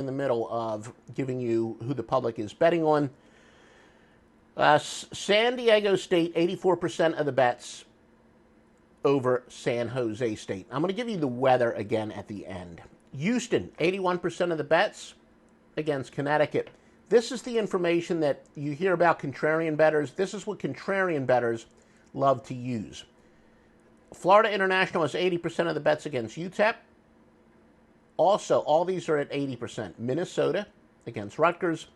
in the middle of giving you who the public is betting on. San Diego State, 84% of the bets over San Jose State. I'm going to give you the weather again at the end. Houston, 81% of the bets against Connecticut. This is the information that you hear about contrarian bettors. This is what contrarian bettors love to use. Florida International has 80% of the bets against UTEP. Also, all these are at 80%. Minnesota against Rutgers.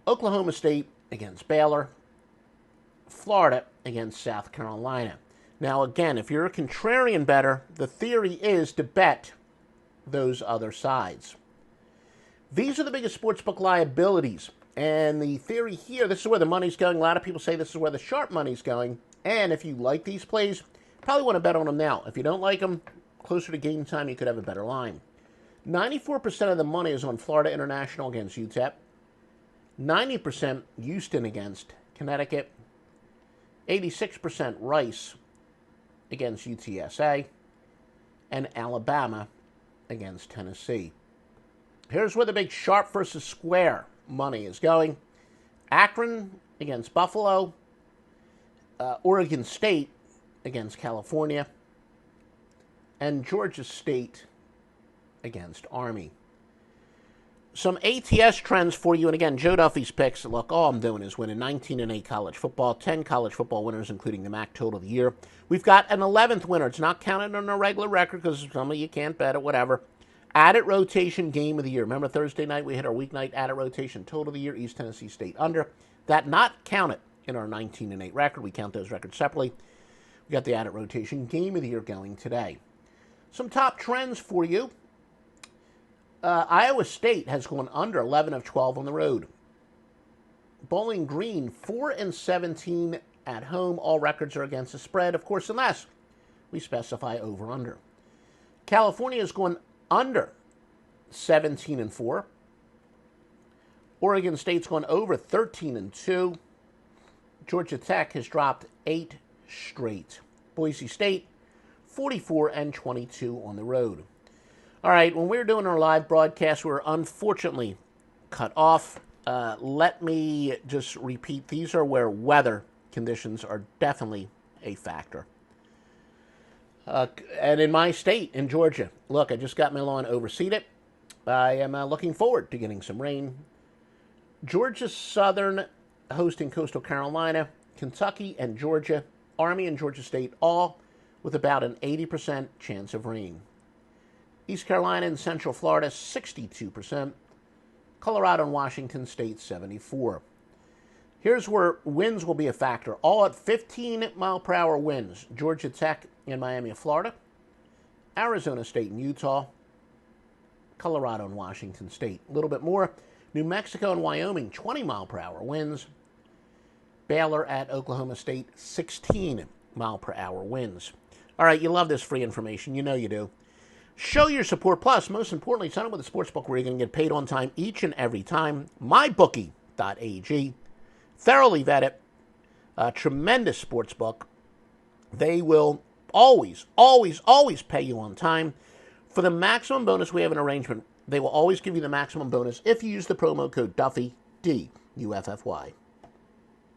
Oklahoma State against Baylor. Florida against South Carolina. Now, again, if you're a contrarian bettor, the theory is to bet those other sides. These are the biggest sportsbook liabilities. And the theory here, this is where the money's going. A lot of people say this is where the sharp money's going. And if you like these plays, probably want to bet on them now. If you don't like them, closer to game time, you could have a better line. 94% of the money is on Florida International against UTEP. 90% Houston against Connecticut. 86% Rice against UTSA. And Alabama against Tennessee. Here's where the big sharp versus square money is going. Akron against Buffalo. Oregon State against California. And Georgia State against Army. Some ATS trends for you. And again, Joe Duffy's picks. Look, all I'm doing is winning 19-8 college football, 10 college football winners, including the MAC total of the year. We've got an 11th winner. It's not counted on our regular record because some of you can't bet it, whatever. Added rotation game of the year. Remember Thursday night we had our weeknight added rotation total of the year, East Tennessee State under. That not counted in our 19-8 record. We count those records separately. We got the added rotation game of the year going today. Some top trends for you. Iowa State has gone under 11 of 12 on the road. Bowling Green, 4-17 at home. All records are against the spread, of course, unless we specify over-under. California has gone under 17-4. Oregon State's gone over 13-2. Georgia Tech has dropped 8 straight. Boise State, 44-22 on the road. All right, when we were doing our live broadcast, we were unfortunately cut off. Let me just repeat, these are where weather conditions are definitely a factor. And in my state, in Georgia, look, I just got my lawn overseeded. I am looking forward to getting some rain. Georgia Southern hosting Coastal Carolina, Kentucky and Georgia, Army and Georgia State, all with about an 80% chance of rain. East Carolina and Central Florida, 62%. Colorado and Washington State, 74%. Here's where winds will be a factor. All at 15-mile-per-hour winds. Georgia Tech and Miami of Florida. Arizona State and Utah. Colorado and Washington State. A little bit more. New Mexico and Wyoming, 20-mile-per-hour winds. Baylor at Oklahoma State, 16-mile-per-hour winds. All right, you love this free information. You know you do. Show your support. Plus, most importantly, sign up with a sportsbook where you're going to get paid on time each and every time. MyBookie.ag. Thoroughly vetted. Tremendous sportsbook. They will always, always, always pay you on time. For the maximum bonus, we have an arrangement. They will always give you the maximum bonus if you use the promo code Duffy, D-U-F-F-Y.